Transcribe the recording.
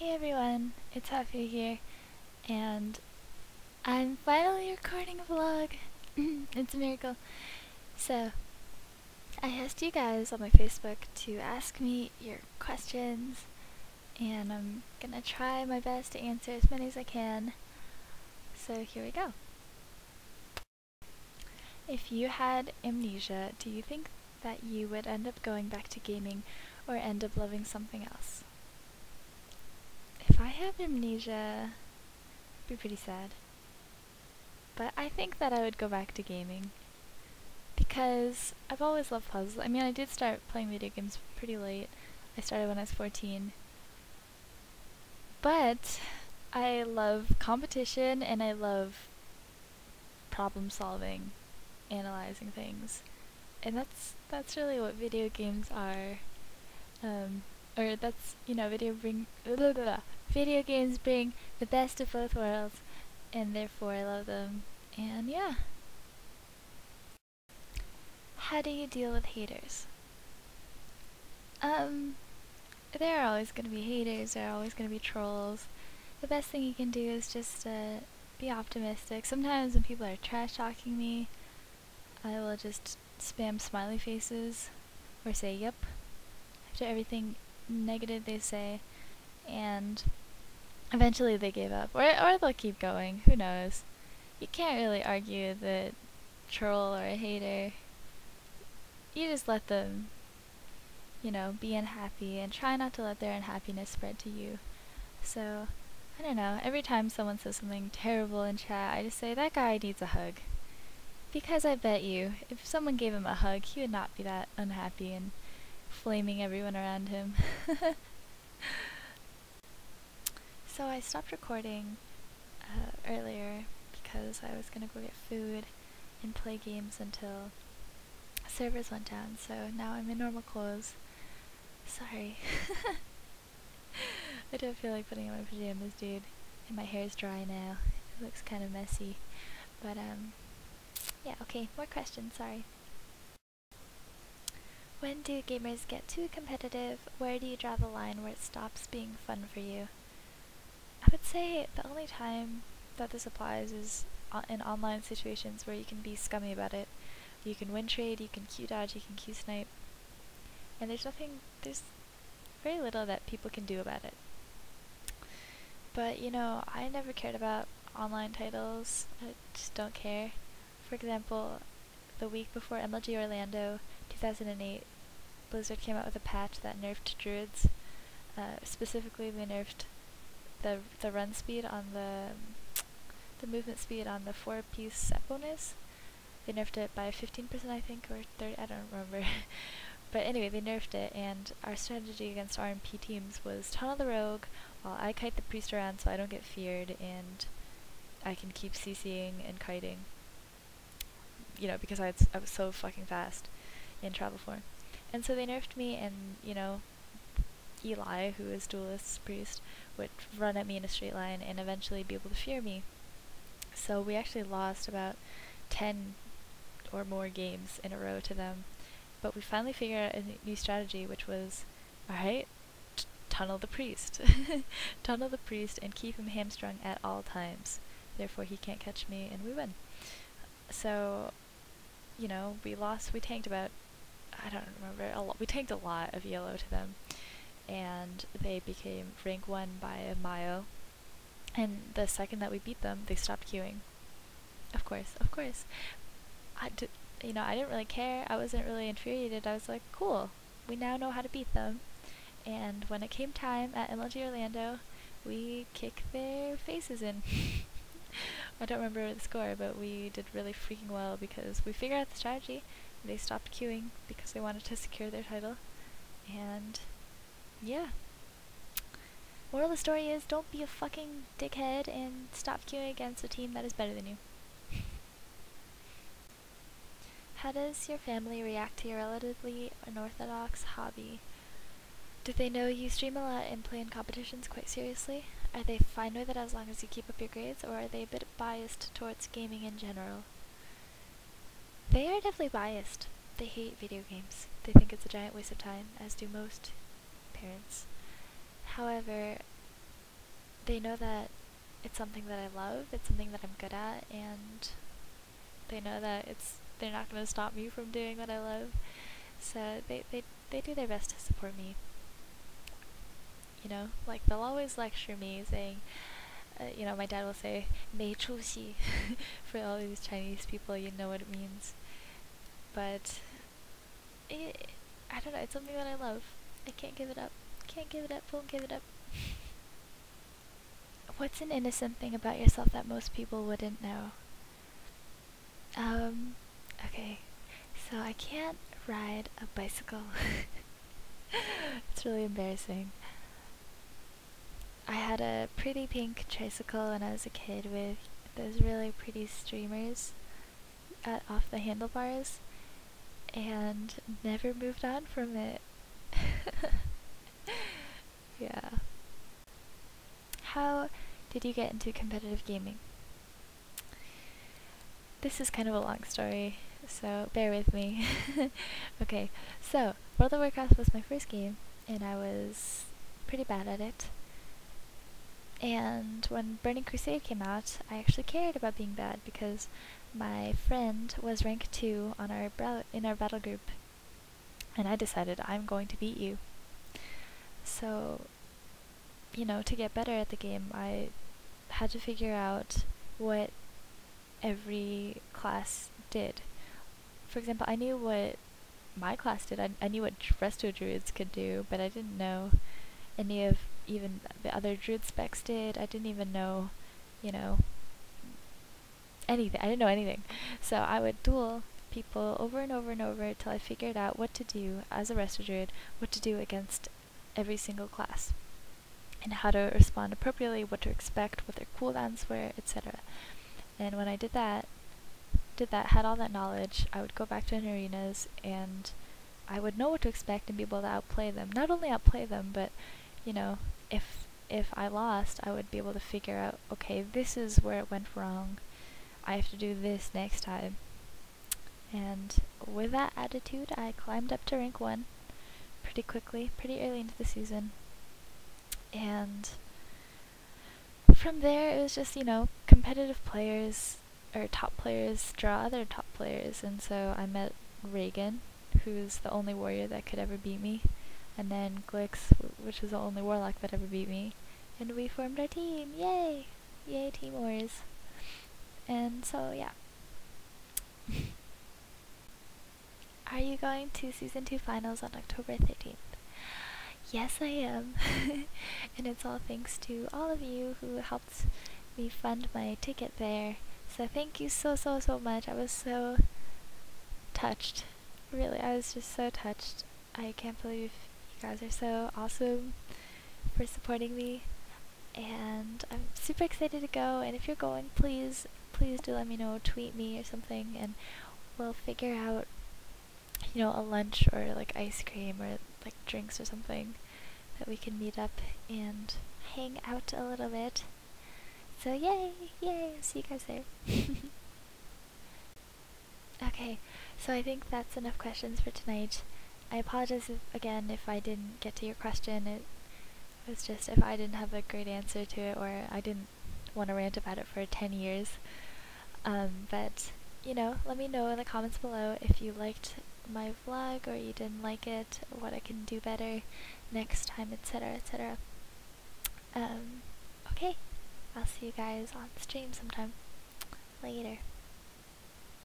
Hey everyone, Itshafu here, and I'm finally recording a vlog. It's a miracle. So, I asked you guys on my Facebook to ask me your questions, and I'm gonna try my best to answer as many as I can. So here we go. If you had amnesia, do you think that you would end up going back to gaming or end up loving something else? If I have amnesia, it'd be pretty sad. But I think that I would go back to gaming because I've always loved puzzles. I mean, I did start playing video games pretty late. I started when I was 14. But I love competition and I love problem solving, analyzing things. And that's really what video games are. Or that's, video games bring the best of both worlds, and therefore I love them. And yeah. How do you deal with haters? There are always going to be haters, there are always going to be trolls. The best thing you can do is just be optimistic. Sometimes when people are trash talking me, I will just spam smiley faces or say yep after everything negative they say, and eventually they give up, or they'll keep going. Who knows? You can't really argue the troll or a hater. You just let them, be unhappy and try not to let their unhappiness spread to you. So, I don't know, every time someone says something terrible in chat, I just say, that guy needs a hug. Because I bet you, if someone gave him a hug, he would not be that unhappy and flaming everyone around him. So I stopped recording earlier because I was gonna go get food and play games until servers went down, so now I'm in normal clothes. Sorry. I don't feel like putting on my pajamas, dude. And my hair's dry now. It looks kind of messy. But, yeah, okay, more questions, sorry. When do gamers get too competitive? Where do you draw the line where it stops being fun for you? I would say the only time that this applies is in online situations where you can be scummy about it. You can win trade, you can Q dodge, you can Q snipe, and there's very little that people can do about it. But, I never cared about online titles. I just don't care. For example, the week before MLG Orlando 2008, Blizzard came out with a patch that nerfed druids. Specifically, they nerfed the run speed on the movement speed on the 4-piece set bonus. They nerfed it by 15%, I think, or 30, I don't remember. But anyway, they nerfed it, and our strategy against RMP teams was tunnel the rogue while I kite the priest around so I don't get feared and I can keep CCing and kiting. Because I was so fucking fast in travel form. And so they nerfed me, and, Eli, who is duelist's priest, would run at me in a straight line and eventually be able to fear me. So we actually lost about 10 or more games in a row to them. But we finally figured out a new strategy, which was, alright, tunnel the priest. Tunnel the priest and keep him hamstrung at all times. Therefore he can't catch me, and we win. So, we tanked about, I don't remember, we tanked a lot of yellow to them. And they became rank 1 by a mile. And the second that we beat them, they stopped queuing. Of course. I didn't really care. I wasn't really infuriated. I was like, cool, we now know how to beat them. And when it came time at MLG Orlando, we kicked their faces in. I don't remember the score, but we did really freaking well because we figured out the strategy. They stopped queuing because they wanted to secure their title. And yeah. Moral of the story is, don't be a fucking dickhead and stop queuing against a team that is better than you. How does your family react to your relatively unorthodox hobby? Do they know you stream a lot and play in competitions quite seriously? Are they fine with it as long as you keep up your grades, or are they a bit biased towards gaming in general? They are definitely biased. They hate video games. They think it's a giant waste of time, as do most parents. However, they know that it's something that I love, it's something that I'm good at, and they know that they're not going to stop me from doing what I love. So they do their best to support me. You know, like they'll always lecture me saying, you know, my dad will say, 没出息 for all these Chinese people, you know what it means. But I don't know, it's something that I love. I can't give it up. Can't give it up, won't give it up. What's an innocent thing about yourself that most people wouldn't know? Okay. So I can't ride a bicycle. It's really embarrassing. I had a pretty pink tricycle when I was a kid with those really pretty streamers off the handlebars, and never moved on from it. Yeah. How did you get into competitive gaming? This is kind of a long story, so bear with me. Okay, so World of Warcraft was my first game, and I was pretty bad at it. And when Burning Crusade came out, I actually cared about being bad because my friend was rank 2 on in our battle group, and I decided I'm going to beat you. So, you know, to get better at the game, I had to figure out what every class did. For example, I knew what my class did. I knew what resto druids could do, but I didn't know any of even the other druid specs did. I didn't even know, you know, anything. I didn't know anything. So I would duel people over and over and over until I figured out what to do as a resto druid, what to do against every single class, and how to respond appropriately, what to expect, what their cooldowns were, etc. And when I did that, had all that knowledge, I would go back to arenas and I would know what to expect and be able to outplay them. Not only outplay them, but, you know, if I lost, I would be able to figure out, okay, this is where it went wrong. I have to do this next time. And with that attitude, I climbed up to rank 1 pretty quickly, pretty early into the season. And from there, it was just, you know, competitive players, or top players, draw other top players. And so I met Reagan, who's the only warrior that could ever beat me, and then Glix, which was the only warlock that ever beat me, and we formed our team. Yay! Yay, Team Wars. And so, yeah. Are you going to Season 2 Finals on October 13th? Yes, I am. And it's all thanks to all of you who helped me fund my ticket there. So thank you so much. I was so touched. Really, I was just so touched. I can't believe you guys are so awesome for supporting me. And I'm super excited to go. And if you're going, please do let me know. Tweet me or something, and we'll figure out, you know, a lunch or like ice cream or like drinks or something that we can meet up and hang out a little bit. So yay! I'll see you guys there. Okay, so I think that's enough questions for tonight. I apologize again if I didn't get to your question. It was just if I didn't have a great answer to it, or I didn't want to rant about it for 10 years. But, you know, let me know in the comments below if you liked my vlog or you didn't like it, what I can do better next time, etc. Okay, I'll see you guys on stream sometime. Later.